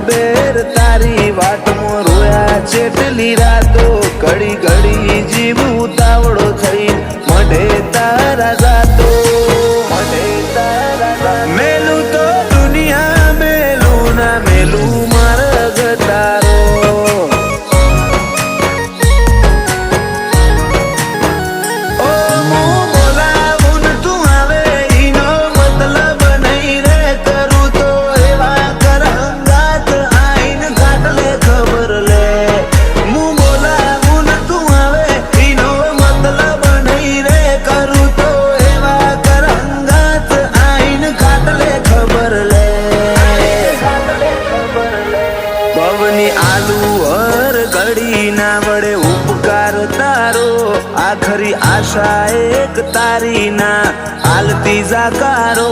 ખબર તારી વાતમાં રોયા ચેટલી રાતો ઘડી ઘડી જીવ ઉતાવળો થઈ મઢે તારા જાતો મેલું તો દુનિયા મેલું ના મેલું માર્ગ તારો વડે ઉપકાર તારો આખરી આશા એક તારી ના હાલતી જાકારો